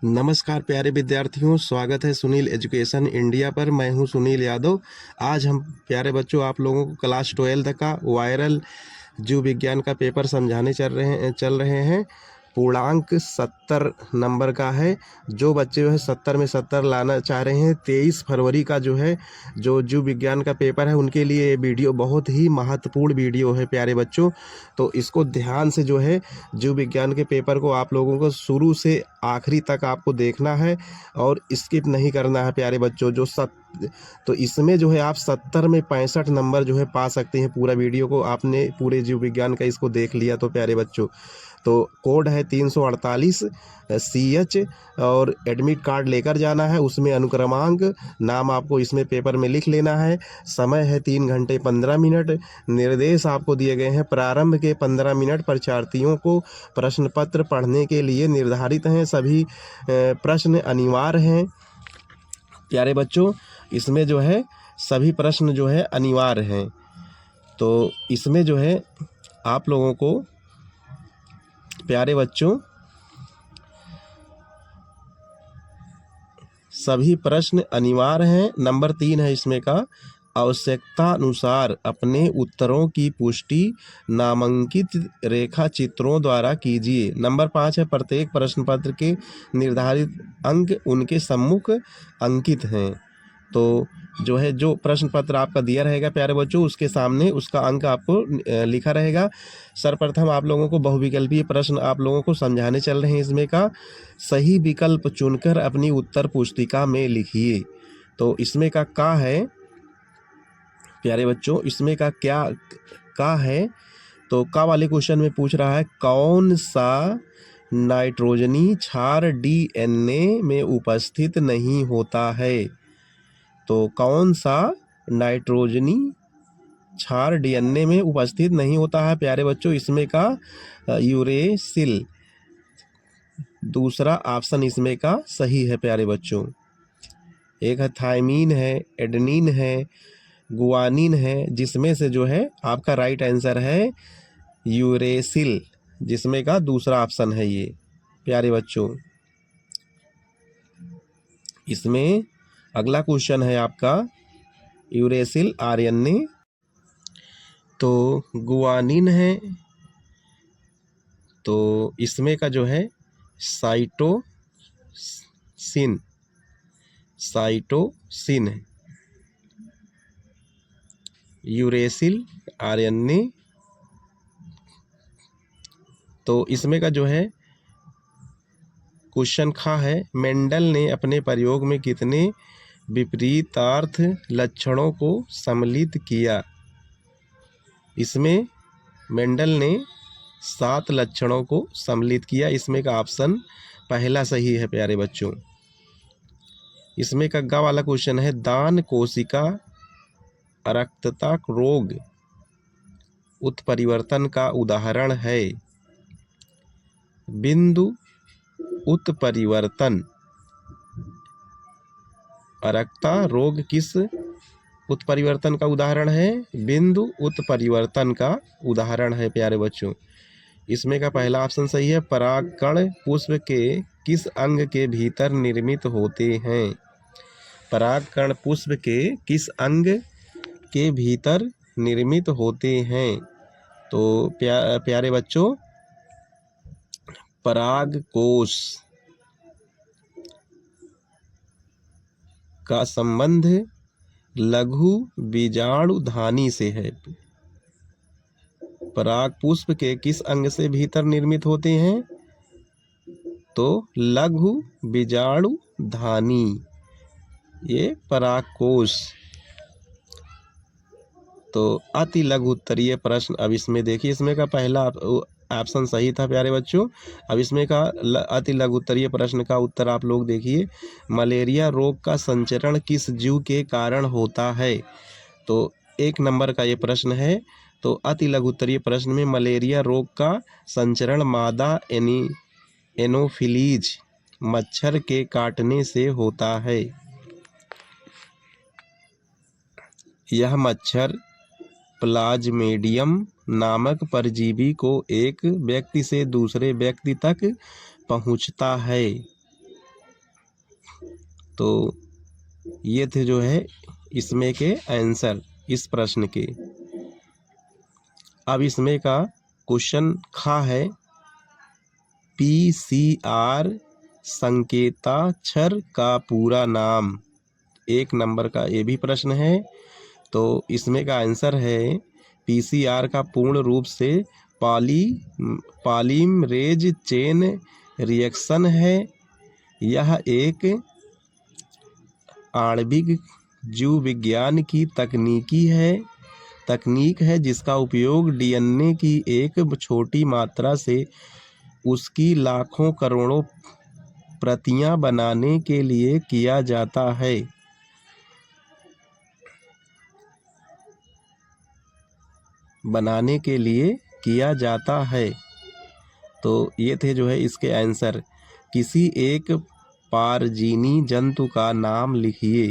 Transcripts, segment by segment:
नमस्कार प्यारे विद्यार्थियों, स्वागत है सुनील एजुकेशन इंडिया पर। मैं हूं सुनील यादव। आज हम प्यारे बच्चों आप लोगों को क्लास 12 का वायरल जीव विज्ञान का पेपर समझाने चल रहे हैं। पूर्णांक 70 नंबर का है। जो बच्चे जो है 70 में 70 लाना चाह रहे हैं, 23 फरवरी का जो है जो जीव विज्ञान का पेपर है, उनके लिए ये वीडियो बहुत ही महत्वपूर्ण वीडियो है प्यारे बच्चों। तो इसको ध्यान से जो है जीव विज्ञान के पेपर को आप लोगों को शुरू से आखिरी तक आपको देखना है और स्किप नहीं करना है प्यारे बच्चों। तो इसमें जो है आप 70 में 65 नंबर जो है पा सकते हैं। पूरा वीडियो को आपने पूरे जीव विज्ञान का इसको देख लिया तो प्यारे बच्चों, तो कोड है 348 CH और एडमिट कार्ड लेकर जाना है। उसमें अनुक्रमांक नाम आपको इसमें पेपर में लिख लेना है। समय है 3 घंटे 15 मिनट। निर्देश आपको दिए गए हैं। प्रारंभ के 15 मिनट परीक्षार्थियों को प्रश्न पत्र पढ़ने के लिए निर्धारित हैं। सभी प्रश्न अनिवार्य हैं प्यारे बच्चों। इसमें जो है सभी प्रश्न जो है अनिवार्य हैं। तो इसमें जो है आप लोगों को प्यारे बच्चों सभी प्रश्न अनिवार्य हैं। नंबर 3 है इसमें का, आवश्यकता अनुसार अपने उत्तरों की पुष्टि नामांकित रेखा चित्रों द्वारा कीजिए। नंबर 5 है, प्रत्येक प्रश्न पत्र के निर्धारित अंक उनके सम्मुख अंकित हैं। तो जो है जो प्रश्न पत्र आपका दिया रहेगा प्यारे बच्चों, उसके सामने उसका अंक आपको लिखा रहेगा। सर्वप्रथम आप लोगों को बहुविकल्पीय प्रश्न आप लोगों को समझाने चल रहे हैं। इसमें का सही विकल्प चुनकर अपनी उत्तर पुस्तिका में लिखिए। तो इसमें का है प्यारे बच्चों, इसमें का क्या का है, तो का वाले क्वेश्चन में पूछ रहा है कौन सा नाइट्रोजनी क्षार DNA में उपस्थित नहीं होता है। तो कौन सा नाइट्रोजनी क्षार DNA में उपस्थित नहीं होता है प्यारे बच्चों। इसमें का यूरेसिल दूसरा ऑप्शन इसमें का सही है प्यारे बच्चों। एक है थायमीन है, एडेनिन है, गुआनिन है, जिसमें से जो है आपका राइट आंसर है यूरेसिल, जिसमें का दूसरा ऑप्शन है ये प्यारे बच्चों। इसमें अगला क्वेश्चन है आपका यूरेसिल RNA, तो गुआनिन है, तो इसमें का जो है साइटोसिन है। यूरेसिल RNA, तो इसमें का जो है क्वेश्चन खा है, मेंडल ने अपने प्रयोग में कितने विपरीतार्थ लक्षणों को सम्मिलित किया। इसमें मेंडल ने 7 लक्षणों को सम्मिलित किया। इसमें का ऑप्शन पहला सही है प्यारे बच्चों। इसमें का ग वाला क्वेश्चन है, दान कोशिका अरक्तता रोग उत्परिवर्तन का उदाहरण है। बिंदु उत्परिवर्तन अरक्तता रोग किस उत्परिवर्तन का उदाहरण है? बिंदु उत्परिवर्तन का उदाहरण है प्यारे बच्चों। इसमें का पहला ऑप्शन सही है। परागकण पुष्प के किस अंग के भीतर निर्मित होते हैं? परागकण पुष्प के किस अंग के भीतर निर्मित होते हैं? तो प्यारे बच्चों, परागकोश का संबंध लघु बीजाणुधानी से है। पराग पुष्प के किस अंग से भीतर निर्मित होते हैं? तो लघु बीजाणुधानी, ये परागकोश। तो अति लघु उत्तरीय प्रश्न अब इसमें देखिए, इसमें का पहला ऑप्शन सही था प्यारे बच्चों। अब इसमें का अति लघु उत्तरीय प्रश्न का उत्तर आप लोग देखिए, मलेरिया रोग का संचरण किस जीव के कारण होता है? तो 1 नंबर का ये प्रश्न है। तो अति लघु उत्तरीय प्रश्न में मलेरिया रोग का संचरण मादा एनोफिलीज मच्छर के काटने से होता है। यह मच्छर प्लाज्मेडियम नामक परजीवी को एक व्यक्ति से दूसरे व्यक्ति तक पहुंचता है। तो ये थे जो है इसमें के आंसर इस प्रश्न के। अब इसमें का क्वेश्चन खा है, PCR संकेताक्षर का पूरा नाम। 1 नंबर का ये भी प्रश्न है। तो इसमें का आंसर है PCR का पूर्ण रूप से पॉलीमरेज चेन रिएक्शन है। यह एक आणविक जीव विज्ञान की तकनीक है जिसका उपयोग DNA की एक छोटी मात्रा से उसकी लाखों करोड़ों प्रतियां बनाने के लिए किया जाता है। तो ये थे जो है इसके आंसर। किसी एक पारजीनी जंतु का नाम लिखिए।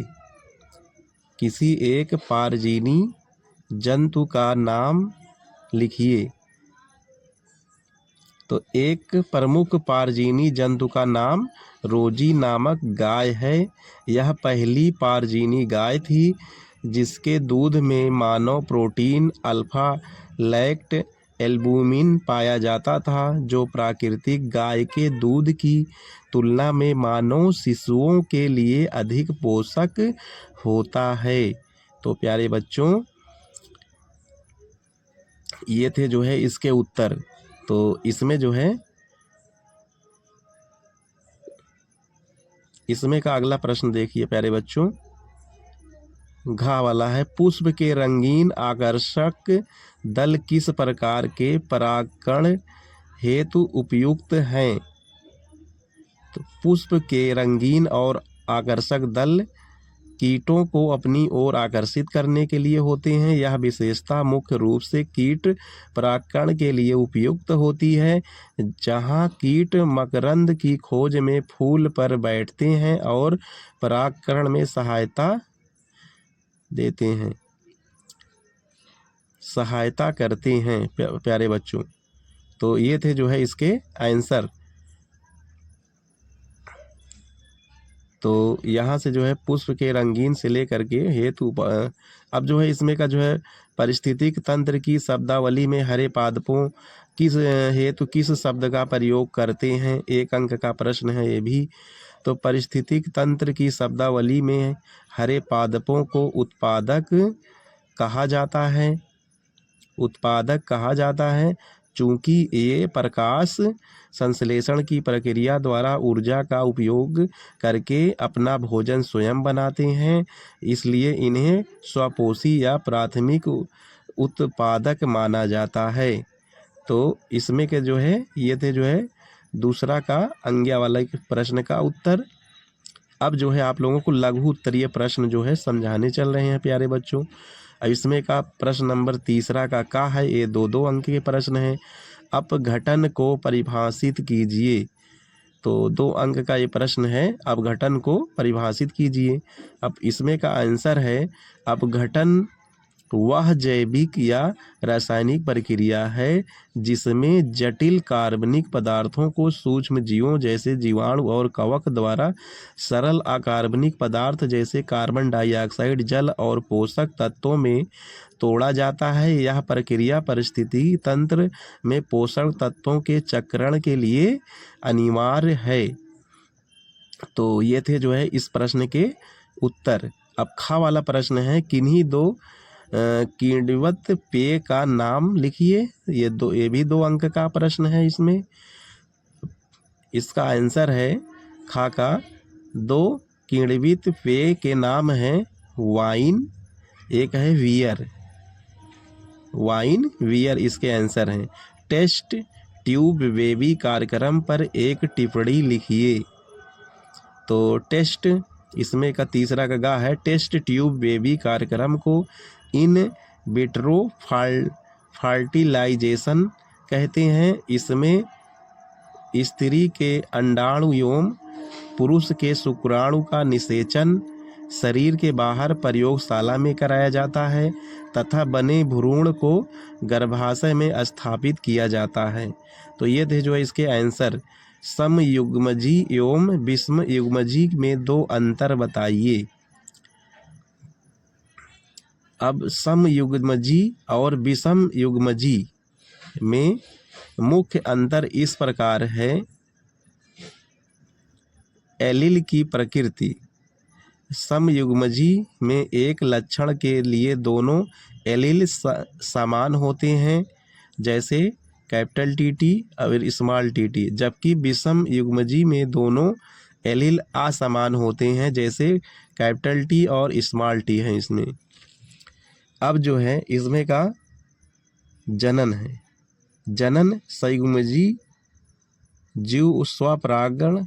किसी एक पारजीनी जंतु का नाम लिखिए। तो एक प्रमुख पारजीनी जंतु का नाम रोजी नामक गाय है। यह पहली पारजीनी गाय थी जिसके दूध में मानव प्रोटीन अल्फा लैक्ट एल्बुमिन पाया जाता था, जो प्राकृतिक गाय के दूध की तुलना में मानव शिशुओं के लिए अधिक पोषक होता है। तो प्यारे बच्चों, ये थे जो है इसके उत्तर। तो इसमें जो है इसमें का अगला प्रश्न देखिए प्यारे बच्चों, घा वाला है, पुष्प के रंगीन आकर्षक दल किस प्रकार के परागकण हेतु उपयुक्त हैं? तो पुष्प के रंगीन और आकर्षक दल कीटों को अपनी ओर आकर्षित करने के लिए होते हैं। यह विशेषता मुख्य रूप से कीट परागकण के लिए उपयुक्त होती है, जहां कीट मकरंद की खोज में फूल पर बैठते हैं और परागकण में सहायता करते हैं। प्यारे बच्चों, तो ये थे जो है इसके आंसर। तो यहाँ से जो है पुष्प के रंगीन से लेकर के हेतु, अब जो है इसमें का जो है पारिस्थितिक तंत्र की शब्दावली में हरे पादपों किस हेतु किस शब्द का प्रयोग करते हैं? 1 अंक का प्रश्न है ये भी। तो पारिस्थितिक तंत्र की शब्दावली में हरे पादपों को उत्पादक कहा जाता है, चूँकि ये प्रकाश संश्लेषण की प्रक्रिया द्वारा ऊर्जा का उपयोग करके अपना भोजन स्वयं बनाते हैं, इसलिए इन्हें स्वपोषी या प्राथमिक उत्पादक माना जाता है। तो इसमें के जो है ये थे जो है दूसरा का अंग्या वाला प्रश्न का उत्तर। अब जो है आप लोगों को लघु उत्तरीय प्रश्न जो है समझाने चल रहे हैं प्यारे बच्चों। अब इसमें का प्रश्न नंबर तीसरा का है, ये 2-2 अंक के प्रश्न हैं। अपघटन को परिभाषित कीजिए। तो 2 अंक का ये प्रश्न है, अपघटन को परिभाषित कीजिए। अब इसमें का आंसर है, अपघटन वह जैविक या रासायनिक प्रक्रिया है जिसमें जटिल कार्बनिक पदार्थों को सूक्ष्म जीवों जैसे जीवाणु और कवक द्वारा सरल अकार्बनिक पदार्थ जैसे कार्बन डाइऑक्साइड, जल और पोषक तत्वों में तोड़ा जाता है। यह प्रक्रिया परिस्थिति तंत्र में पोषक तत्वों के चक्रण के लिए अनिवार्य है। तो ये थे जो है इस प्रश्न के उत्तर। अब खा वाला प्रश्न है, किन्हीं 2 किण्वित पेय का नाम लिखिए। ये भी 2 अंक का प्रश्न है। इसमें इसका आंसर है खा का 2 किण्वित पेय के नाम है वाइन, एक है वियर। वाइन वियर इसके आंसर हैं। टेस्ट ट्यूब बेबी कार्यक्रम पर एक टिप्पणी लिखिए। तो टेस्ट, इसमें का तीसरा का गा है, टेस्ट ट्यूब बेबी कार्यक्रम को इन विट्रो फर्टिलाइजेशन कहते हैं। इसमें स्त्री के अंडाणु एवं पुरुष के शुक्राणु का निषेचन शरीर के बाहर प्रयोगशाला में कराया जाता है तथा बने भ्रूण को गर्भाशय में स्थापित किया जाता है। तो ये थे जो है इसके आंसर। समयुग्मजी एवं विषमयुग्मजी में दो अंतर बताइए। अब समयुग्मजी और विषमयुग्मजी में मुख्य अंतर इस प्रकार है। एलील की प्रकृति। समयुग्मजी में एक लक्षण के लिए दोनों एलील समान होते हैं, जैसे कैपिटल टीटी और स्मॉल टीटी, जबकि विषम युग्मजी में दोनों एलील असमान होते हैं, जैसे कैपिटल टी और स्मॉल टी है इसमें। अब जो है इसमें का जनन है। जनन संयुग्मजी जीव स्वपरागण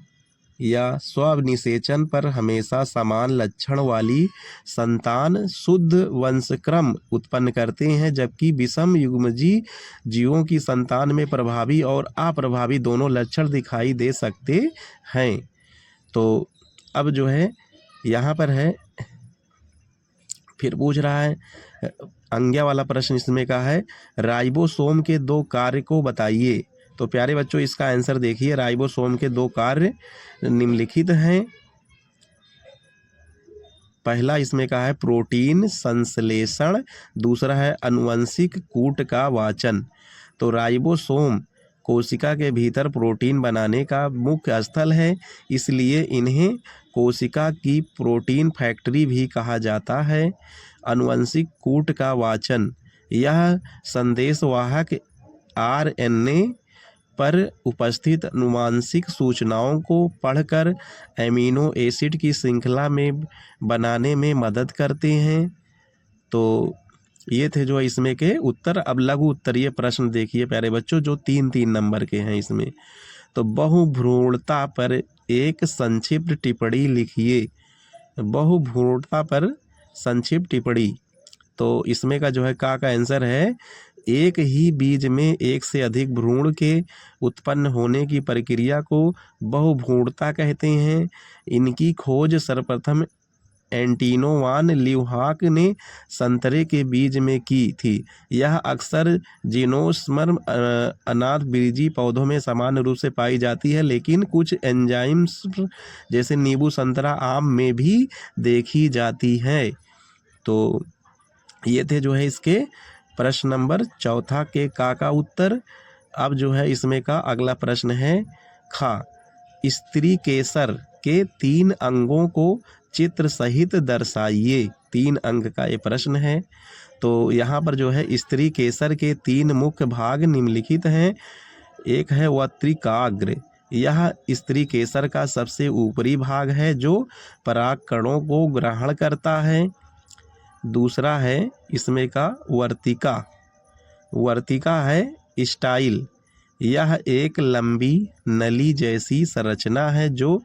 या स्वनिषेचन पर हमेशा समान लक्षण वाली संतान शुद्ध वंशक्रम उत्पन्न करते हैं, जबकि विषम युग्मजी जीवों की संतान में प्रभावी और अप्रभावी दोनों लक्षण दिखाई दे सकते हैं। तो अब जो है यहाँ पर है, फिर पूछ रहा है आज्ञा वाला प्रश्न इसमें का है, राइबोसोम के दो कार्य को बताइए। तो प्यारे बच्चों इसका आंसर देखिए, राइबोसोम के दो कार्य निम्नलिखित हैं। पहला इसमें का है प्रोटीन संश्लेषण, दूसरा है आनुवंशिक कूट का वाचन। तो राइबोसोम कोशिका के भीतर प्रोटीन बनाने का मुख्य स्थल है, इसलिए इन्हें कोशिका की प्रोटीन फैक्ट्री भी कहा जाता है। आनुवंशिक कूट का वाचन, यह संदेशवाहक आरएनए पर उपस्थित आनुवांशिक सूचनाओं को पढ़कर एमिनो एसिड की श्रृंखला में बनाने में मदद करते हैं। तो ये थे जो इसमें के उत्तर। अब लघु उत्तरीय प्रश्न देखिए प्यारे बच्चों, जो 3-3 नंबर के हैं इसमें। तो बहुभ्रूणता पर एक संक्षिप्त टिप्पणी लिखिए। बहुभ्रूणता पर संक्षिप्त टिप्पणी, तो इसमें का जो है का आंसर है, एक ही बीज में एक से अधिक भ्रूण के उत्पन्न होने की प्रक्रिया को बहुभ्रूणता कहते हैं। इनकी खोज सर्वप्रथम एंटिनो वान ल्यूहाक ने संतरे के बीज में की थी। यह अक्सर जिनोस्पर्म अनाथबीजी पौधों में सामान्य रूप से पाई जाती है, लेकिन कुछ एंजाइम्स जैसे नींबू, संतरा, आम में भी देखी जाती है। तो ये थे जो है इसके प्रश्न नंबर 4 के का उत्तर। अब जो है इसमें का अगला प्रश्न है खा। स्त्री केसर के 3 अंगों को चित्र सहित दर्शाइए। 3 अंग का ये प्रश्न है। तो यहाँ पर जो है स्त्री केसर के 3 मुख्य भाग निम्नलिखित हैं। एक है वत्रिकाग्र, यह स्त्री केसर का सबसे ऊपरी भाग है जो परागकणों को ग्रहण करता है। दूसरा है इसमें का वर्तिका। वर्तिका है स्टाइल, यह एक लंबी नली जैसी संरचना है जो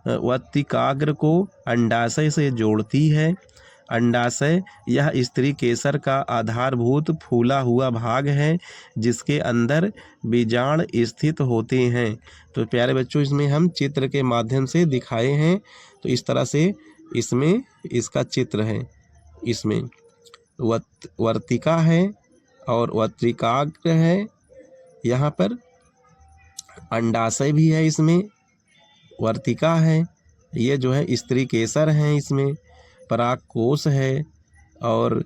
वर्तिकाग्र को अंडाशय से जोड़ती है। अंडाशय यह स्त्री केसर का आधारभूत फूला हुआ भाग है जिसके अंदर बीजांड स्थित होते हैं। तो प्यारे बच्चों इसमें हम चित्र के माध्यम से दिखाए हैं। तो इस तरह से इसमें इसका चित्र है। इसमें वर्तिका है और वर्तिकाग्र है, यहाँ पर अंडाशय भी है, इसमें वर्तिका है, ये जो है स्त्री केसर है, इसमें परागकोश है और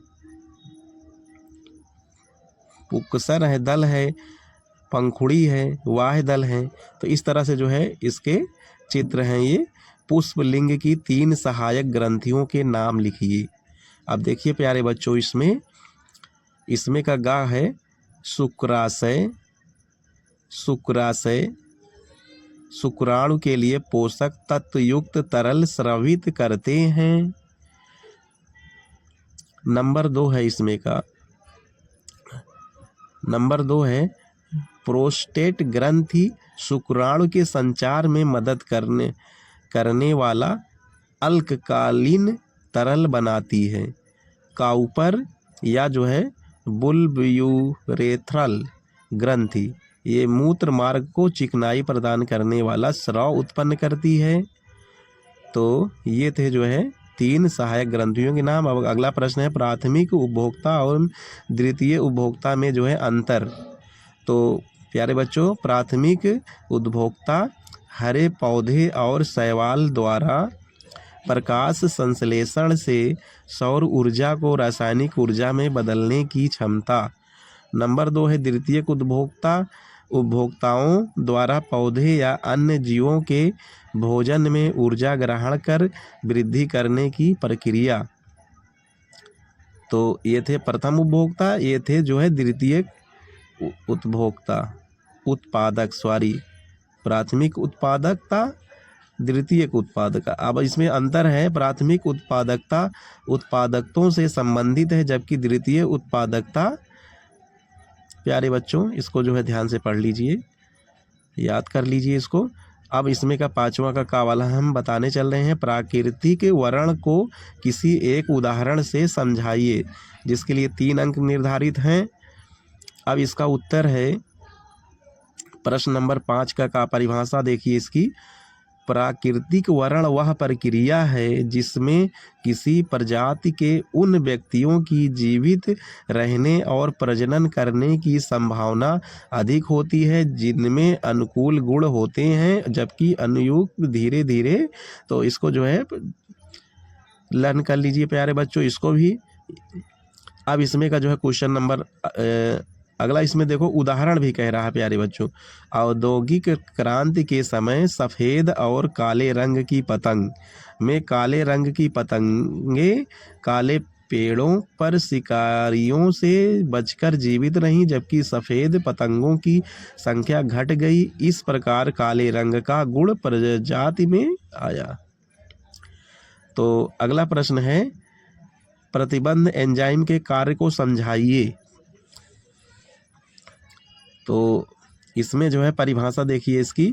पुंकेसर है, दल है, पंखुड़ी है, वाह्य दल है। तो इस तरह से जो है इसके चित्र हैं। ये पुष्पलिंग की 3 सहायक ग्रंथियों के नाम लिखिए। अब देखिए प्यारे बच्चों इसमें का गा है शुक्राशय। शुक्राशय शुक्राणु के लिए पोषक तत्व युक्त तरल स्रावित करते हैं। नंबर 2 है इसमें का, नंबर 2 है प्रोस्टेट ग्रंथि शुक्राणु के संचार में मदद करने वाला अल्ककालीन तरल बनाती है। काउपर या जो है बुल्बयूरेथ्रल ग्रंथि, ये मूत्र मार्ग को चिकनाई प्रदान करने वाला स्राव उत्पन्न करती है। तो ये थे जो है 3 सहायक ग्रंथियों के नाम। अब अगला प्रश्न है प्राथमिक उपभोक्ता और द्वितीय उपभोक्ता में जो है अंतर। तो प्यारे बच्चों प्राथमिक उपभोक्ता हरे पौधे और शैवाल द्वारा प्रकाश संश्लेषण से सौर ऊर्जा को रासायनिक ऊर्जा में बदलने की क्षमता। नंबर 2 है द्वितीयक उपभोक्ताओं द्वारा पौधे या अन्य जीवों के भोजन में ऊर्जा ग्रहण कर वृद्धि करने की प्रक्रिया। तो ये थे प्रथम उपभोक्ता, ये थे जो है द्वितीयक प्राथमिक उत्पादकता, द्वितीयक उत्पादकता। अब इसमें अंतर है, प्राथमिक उत्पादकता उत्पादकताओं से संबंधित है, जबकि द्वितीय उत्पादकता, प्यारे बच्चों इसको जो है ध्यान से पढ़ लीजिए, याद कर लीजिए इसको। अब इसमें का पांचवा का वाला हम बताने चल रहे हैं, प्राकृतिक वर्ण को किसी एक उदाहरण से समझाइए, जिसके लिए 3 अंक निर्धारित हैं। अब इसका उत्तर है प्रश्न नंबर 5 का परिभाषा देखिए इसकी। प्राकृतिक वर्ण वह प्रक्रिया है जिसमें किसी प्रजाति के उन व्यक्तियों की जीवित रहने और प्रजनन करने की संभावना अधिक होती है जिनमें अनुकूल गुण होते हैं, जबकि अनुयुक्त धीरे धीरे। तो इसको जो है लर्न कर लीजिए प्यारे बच्चों इसको भी। अब इसमें का जो है क्वेश्चन नंबर अगला, इसमें देखो उदाहरण भी कह रहा है प्यारे बच्चों। औद्योगिक क्रांति के समय सफ़ेद और काले रंग की पतंग में काले रंग की पतंगे काले पेड़ों पर शिकारियों से बचकर जीवित रहीं, जबकि सफ़ेद पतंगों की संख्या घट गई। इस प्रकार काले रंग का गुण प्रजाति में आया। तो अगला प्रश्न है, प्रतिबंध एंजाइम के कार्य को समझाइए। तो इसमें जो है परिभाषा देखिए इसकी।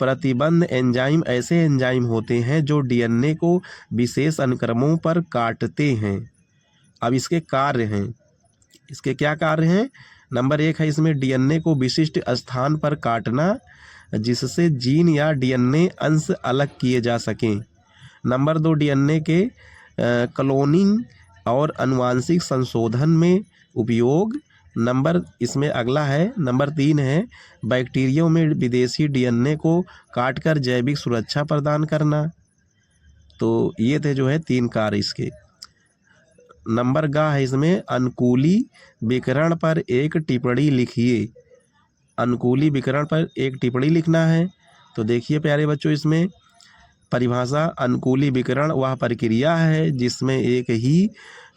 प्रतिबंध एंजाइम ऐसे एंजाइम होते हैं जो डीएनए को विशेष अनुक्रमों पर काटते हैं। अब इसके कार्य हैं, इसके क्या कार्य हैं? नंबर 1 है इसमें डीएनए को विशिष्ट स्थान पर काटना जिससे जीन या डीएनए अंश अलग किए जा सकें। नंबर 2 डीएनए के क्लोनिंग और आनुवांशिक संशोधन में उपयोग। इसमें अगला है नंबर 3 है बैक्टीरिया में विदेशी डीएनए को काटकर जैविक सुरक्षा प्रदान करना। तो ये थे जो है 3 कार्य इसके। नंबर गा है इसमें अनुकूली विकरण पर एक टिप्पणी लिखिए। अनुकूली विकरण पर एक टिप्पणी लिखना है। तो देखिए प्यारे बच्चों इसमें परिभाषा, अनुकूली विकरण वह प्रक्रिया है जिसमें एक ही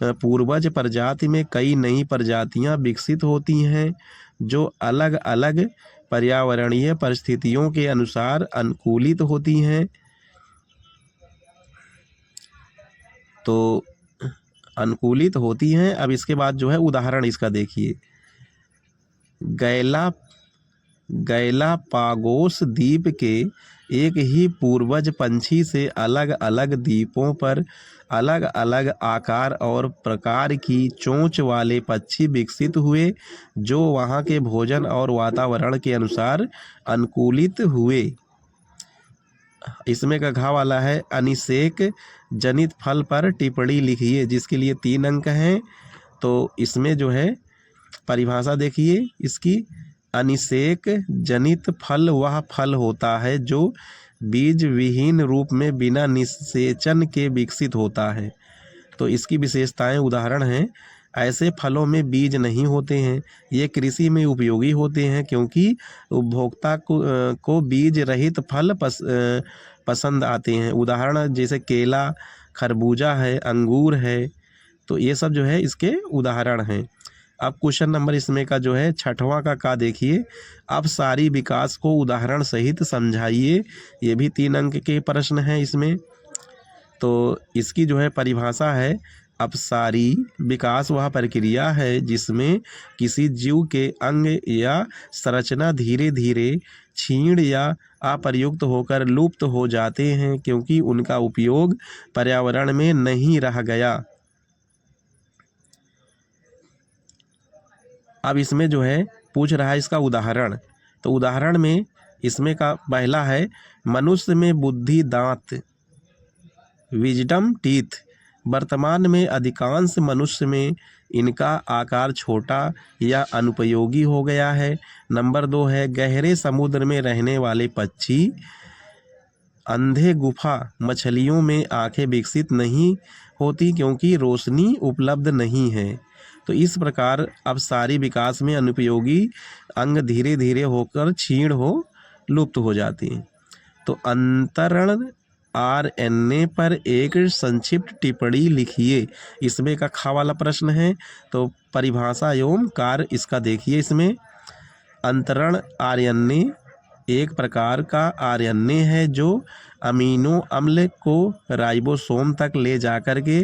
पूर्वज प्रजाति में कई नई प्रजातियां विकसित होती हैं जो अलग अलग पर्यावरणीय परिस्थितियों के अनुसार अनुकूलित होती हैं। तो अनुकूलित होती हैं। अब इसके बाद जो है उदाहरण इसका देखिए। गैलापागोस द्वीप के एक ही पूर्वज पंछी से अलग अलग द्वीपों पर अलग अलग आकार और प्रकार की चोंच वाले पक्षी विकसित हुए जो वहाँ के भोजन और वातावरण के अनुसार अनुकूलित हुए। इसमें का घा वाला है, अनिषेक जनित फल पर टिप्पणी लिखिए, जिसके लिए 3 अंक हैं। तो इसमें जो है परिभाषा देखिए इसकी। अनिषेक जनित फल वह फल होता है जो बीज विहीन रूप में बिना निषेचन के विकसित होता है। तो इसकी विशेषताएं उदाहरण हैं, ऐसे फलों में बीज नहीं होते हैं। ये कृषि में उपयोगी होते हैं क्योंकि उपभोक्ता को बीज रहित फल पसंद आते हैं। उदाहरण जैसे केला, खरबूजा है, अंगूर है। तो ये सब जो है इसके उदाहरण हैं। अब क्वेश्चन नंबर इसमें का जो है 6वां का देखिए। अब सारी विकास को उदाहरण सहित समझाइए। ये भी 3 अंक के प्रश्न हैं इसमें। तो इसकी जो है परिभाषा है, अपसारी विकास वह प्रक्रिया है जिसमें किसी जीव के अंग या संरचना धीरे धीरे क्षीण या अप्रयुक्त होकर लुप्त हो जाते हैं क्योंकि उनका उपयोग पर्यावरण में नहीं रह गया। अब इसमें जो है पूछ रहा है इसका उदाहरण। तो उदाहरण में इसमें का पहला है, मनुष्य में बुद्धि दांत, विजडम टीथ। वर्तमान में अधिकांश मनुष्य में इनका आकार छोटा या अनुपयोगी हो गया है। नंबर 2 है, गहरे समुद्र में रहने वाले पक्षी अंधे गुफा मछलियों में आंखें विकसित नहीं होती क्योंकि रोशनी उपलब्ध नहीं है। तो इस प्रकार अब सारी विकास में अनुपयोगी अंग धीरे धीरे होकर क्षीण हो लुप्त हो जाती हैं। तो अंतरण आरएनए पर एक संक्षिप्त टिप्पणी लिखिए। इसमें का खा वाला प्रश्न है, तो परिभाषा एवं कार्य इसका देखिए। इसमें अंतरण आरएनए एक प्रकार का आरएनए है जो अमीनो अम्ल को राइबोसोम तक ले जाकर के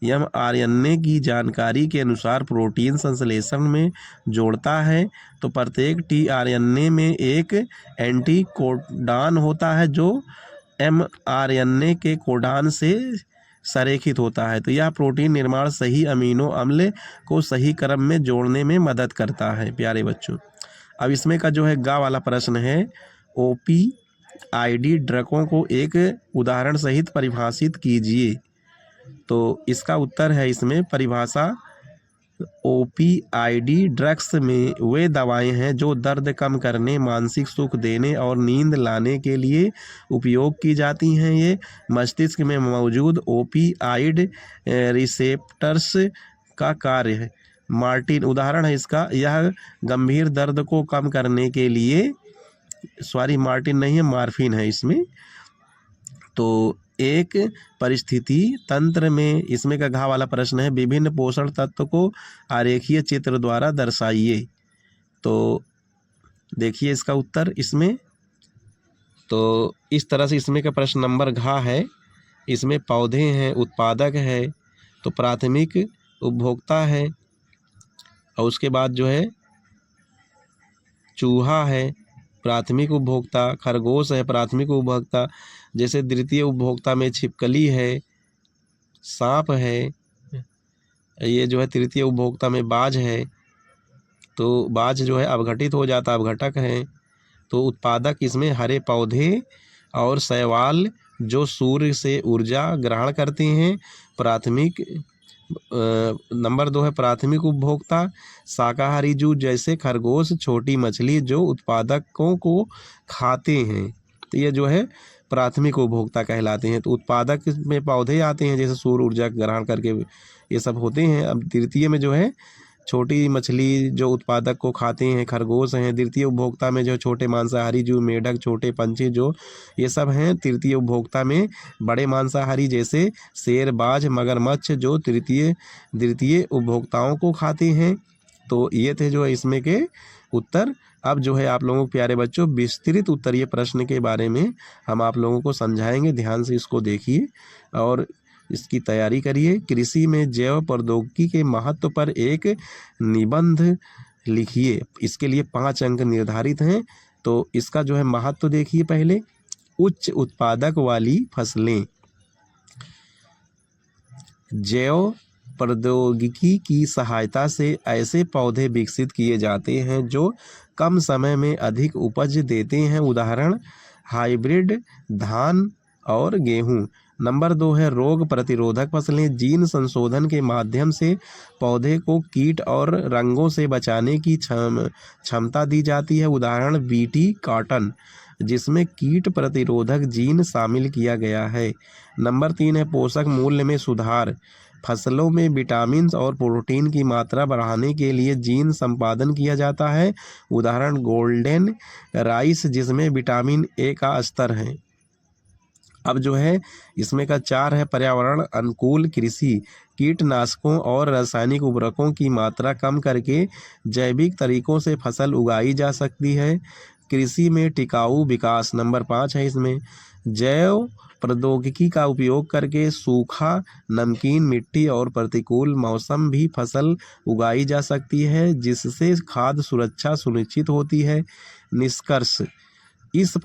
एमआरएनए की जानकारी के अनुसार प्रोटीन संश्लेषण में जोड़ता है। तो प्रत्येक टीआरएनए में एक एंटी कोडान होता है जो एमआरएनए के कोडान से संरेखित होता है। तो यह प्रोटीन निर्माण सही अमीनो अम्ल को सही क्रम में जोड़ने में मदद करता है प्यारे बच्चों। अब इसमें का जो है गा वाला प्रश्न है, ओपीआईडी ड्रगों को एक उदाहरण सहित परिभाषित कीजिए। तो इसका उत्तर है इसमें परिभाषा, ओपीआईडी ड्रग्स में वे दवाएं हैं जो दर्द कम करने, मानसिक सुख देने और नींद लाने के लिए उपयोग की जाती हैं। ये मस्तिष्क में मौजूद ओपीआइड रिसेप्टर्स का कार्य है। मार्टिन उदाहरण है इसका, यह गंभीर दर्द को कम करने के लिए, सॉरी मार्टिन नहीं है, मार्फिन है इसमें। तो एक परिस्थिति तंत्र में, इसमें का घा वाला प्रश्न है, विभिन्न पोषण तत्व को आरेखीय चित्र द्वारा दर्शाइए। तो देखिए इसका उत्तर इसमें, तो इस तरह से इसमें का प्रश्न नंबर घा है। इसमें पौधे हैं, उत्पादक है, तो प्राथमिक उपभोक्ता है, और उसके बाद जो है चूहा है प्राथमिक उपभोक्ता, खरगोश है प्राथमिक उपभोक्ता, जैसे द्वितीय उपभोक्ता में छिपकली है, सांप है, ये जो है तृतीय उपभोक्ता में बाज है। तो बाज जो है अवघटित हो जाता, अवघटक है। तो उत्पादक इसमें हरे पौधे और शैवाल जो सूर्य से ऊर्जा ग्रहण करते हैं। प्राथमिक नंबर 2 है प्राथमिक उपभोक्ता, शाकाहारी जीव जैसे खरगोश, छोटी मछली जो उत्पादकों को खाते हैं, तो ये जो है प्राथमिक उपभोक्ता कहलाते हैं। तो उत्पादक में पौधे आते हैं जैसे सूर्य ऊर्जा ग्रहण करके ये सब होते हैं। अब तृतीय में जो है छोटी मछली जो उत्पादक को खाते हैं, खरगोश हैं। द्वितीय उपभोक्ता में जो छोटे मांसाहारी जीव, मेढक, छोटे पंछी जो ये सब हैं। तृतीय उपभोक्ता में बड़े मांसाहारी जैसे शेर, बाज, मगरमच्छ जो द्वितीय उपभोक्ताओं को खाते हैं। तो ये थे जो है इसमें के उत्तर। अब जो है आप लोगों को प्यारे बच्चों विस्तृत उत्तरीय प्रश्न के बारे में हम आप लोगों को समझाएंगे, ध्यान से इसको देखिए और इसकी तैयारी करिए। कृषि में जैव प्रौद्योगिकी के महत्व पर एक निबंध लिखिए। इसके लिए 5 अंक निर्धारित हैं। तो इसका जो है महत्व देखिए पहले। उच्च उत्पादक वाली फसलें, जैव प्रौद्योगिकी की सहायता से ऐसे पौधे विकसित किए जाते हैं जो कम समय में अधिक उपज देते हैं। उदाहरण हाइब्रिड धान और गेहूं। नंबर 2 है रोग प्रतिरोधक फसलें। जीन संशोधन के माध्यम से पौधे को कीट और रंगों से बचाने की क्षमता दी जाती है। उदाहरण बीटी कॉटन जिसमें कीट प्रतिरोधक जीन शामिल किया गया है। नंबर 3 है पोषक मूल्य में सुधार। फसलों में विटामिन और प्रोटीन की मात्रा बढ़ाने के लिए जीन संपादन किया जाता है। उदाहरण गोल्डन राइस जिसमें विटामिन ए का स्तर है। अब जो है इसमें का 4 है पर्यावरण अनुकूल कृषि। कीटनाशकों और रासायनिक उर्वरकों की मात्रा कम करके जैविक तरीकों से फसल उगाई जा सकती है। कृषि में टिकाऊ विकास नंबर 5 है। इसमें जैव प्रौद्योगिकी का उपयोग करके सूखा, नमकीन मिट्टी और प्रतिकूल मौसम भी फसल उगाई जा सकती है जिससे खाद्य सुरक्षा सुनिश्चित होती है। निष्कर्ष इस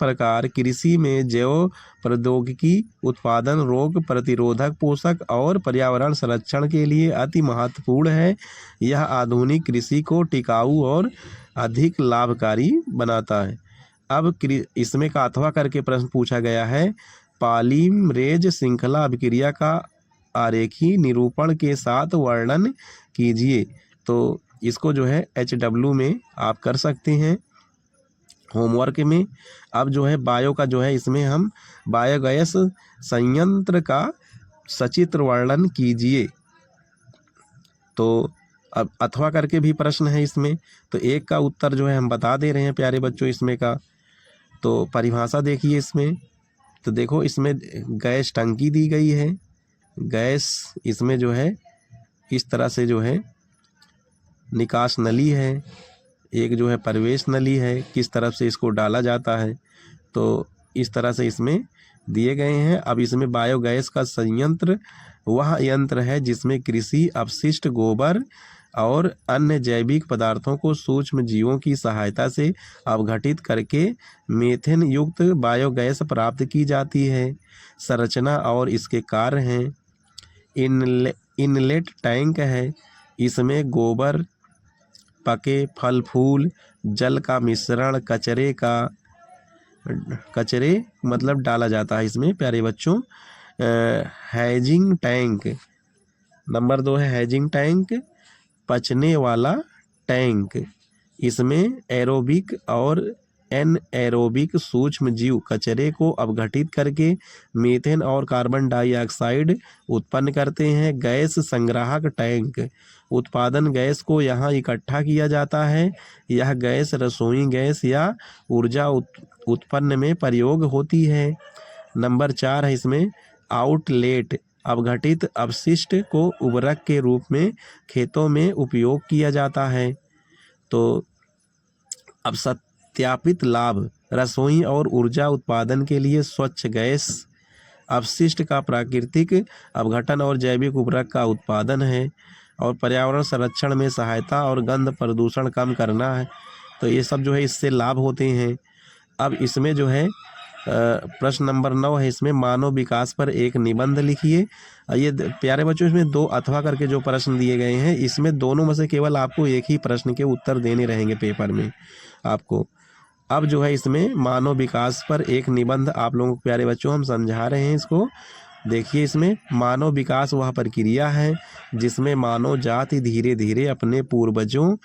प्रकार कृषि में जैव प्रौद्योगिकी उत्पादन, रोग प्रतिरोधक, पोषक और पर्यावरण संरक्षण के लिए अति महत्वपूर्ण है। यह आधुनिक कृषि को टिकाऊ और अधिक लाभकारी बनाता है। अब इसमें का अथवा करके प्रश्न पूछा गया है, पॉलीमरेज श्रृंखला अभिक्रिया का आरेखी निरूपण के साथ वर्णन कीजिए। तो इसको जो है HW में आप कर सकते हैं। होमवर्क में अब जो है बायो का जो है इसमें हम बायोगैस संयंत्र का सचित्र वर्णन कीजिए। तो अब अथवा करके भी प्रश्न है इसमें, तो एक का उत्तर जो है हम बता दे रहे हैं प्यारे बच्चों इसमें का। तो परिभाषा देखिए इसमें, तो देखो इसमें गैस टंकी दी गई है, गैस इसमें जो है इस तरह से जो है निकास नली है, एक जो है प्रवेश नली है, किस तरफ से इसको डाला जाता है, तो इस तरह से इसमें दिए गए हैं। अब इसमें बायोगैस का संयंत्र वह यंत्र है जिसमें कृषि अपशिष्ट, गोबर और अन्य जैविक पदार्थों को सूक्ष्म जीवों की सहायता से अवघटित करके मीथेन युक्त बायोगैस प्राप्त की जाती है। संरचना और इसके कार्य हैं, इनलेट टैंक है, इसमें गोबर, पके फल फूल, जल का मिश्रण, कचरे मतलब डाला जाता है इसमें प्यारे बच्चों। हैजिंग टैंक, नंबर 2 है हैजिंग टैंक, पचने वाला टैंक, इसमें एरोबिक और एनएरोबिक सूक्ष्म जीव कचरे को अपघटित करके मीथेन और कार्बन डाइऑक्साइड उत्पन्न करते हैं। गैस संग्राहक टैंक, उत्पादन गैस को यहाँ इकट्ठा किया जाता है, यह गैस रसोई गैस या ऊर्जा उत्पन्न में प्रयोग होती है। नंबर 4 है इसमें आउटलेट, अपघटित अपशिष्ट को उर्वरक के रूप में खेतों में उपयोग किया जाता है। तो अब सत्यापित लाभ, रसोई और ऊर्जा उत्पादन के लिए स्वच्छ गैस, अपशिष्ट का प्राकृतिक अपघटन और जैविक उर्वरक का उत्पादन है, और पर्यावरण संरक्षण में सहायता और गंध प्रदूषण कम करना है। तो ये सब जो है इससे लाभ होते हैं। अब इसमें जो है प्रश्न नंबर 9 है, इसमें मानव विकास पर एक निबंध लिखिए। ये प्यारे बच्चों इसमें 2 अथवा करके जो प्रश्न दिए गए हैं, इसमें दोनों में से केवल आपको एक ही प्रश्न के उत्तर देने रहेंगे पेपर में आपको। अब जो है इसमें मानव विकास पर एक निबंध आप लोगों को प्यारे बच्चों हम समझा रहे हैं इसको। देखिए इसमें मानव विकास वह प्रक्रिया है जिसमें मानव जाति धीरे धीरे अपने पूर्वजों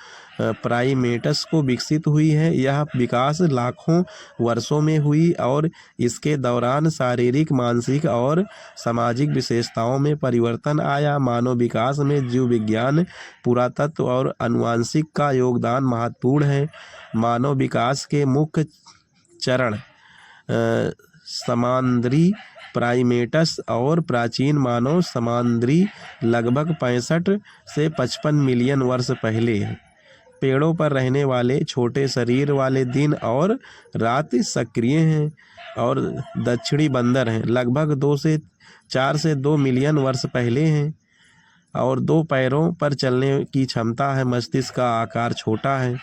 प्राइमेट्स को विकसित हुई है। यह विकास लाखों वर्षों में हुई और इसके दौरान शारीरिक, मानसिक और सामाजिक विशेषताओं में परिवर्तन आया। मानव विकास में जीव विज्ञान, पुरातत्व और आनुवंशिक का योगदान महत्वपूर्ण है। मानव विकास के मुख्य चरण समांद्री प्राइमेट्स और प्राचीन मानव समांद्री लगभग 65 से 55 मिलियन वर्ष पहले हैं। पेड़ों पर रहने वाले छोटे शरीर वाले दिन और रात सक्रिय हैं, और दक्षिणी बंदर हैं लगभग 4 से 2 मिलियन वर्ष पहले हैं, और 2 पैरों पर चलने की क्षमता है। मस्तिष्क का आकार छोटा है।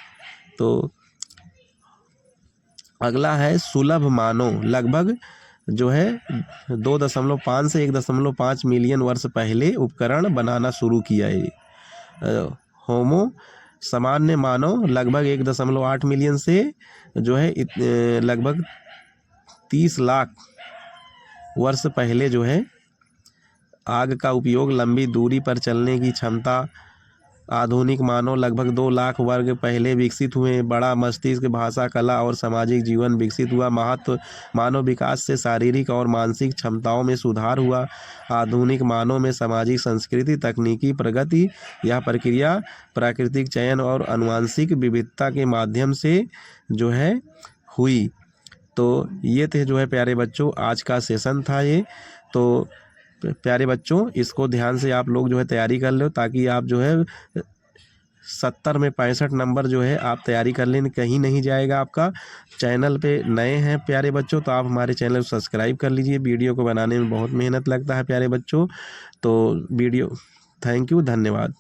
तो अगला है सुलभ मानव, लगभग जो है 2.5 से 1.5 मिलियन वर्ष पहले उपकरण बनाना शुरू किया है। होमो सामान्य मानव लगभग 1.8 मिलियन से जो है लगभग 30 लाख वर्ष पहले जो है आग का उपयोग, लंबी दूरी पर चलने की क्षमता। आधुनिक मानव लगभग 2 लाख वर्ग पहले विकसित हुए। बड़ा मस्तिष्क, भाषा, कला और सामाजिक जीवन विकसित हुआ। मानव विकास से शारीरिक और मानसिक क्षमताओं में सुधार हुआ। आधुनिक मानव में सामाजिक, संस्कृति, तकनीकी प्रगति, यह प्रक्रिया प्राकृतिक चयन और आनुवंशिक विविधता के माध्यम से जो है हुई। तो ये थे जो है प्यारे बच्चों आज का सेशन था ये। तो प्यारे बच्चों इसको ध्यान से आप लोग जो है तैयारी कर लो, ताकि आप जो है 70 में 65 नंबर जो है आप तैयारी कर लें, कहीं नहीं जाएगा आपका। चैनल पे नए हैं प्यारे बच्चों तो आप हमारे चैनल को सब्सक्राइब कर लीजिए। वीडियो को बनाने में बहुत मेहनत लगता है प्यारे बच्चों। तो वीडियो थैंक यू, धन्यवाद।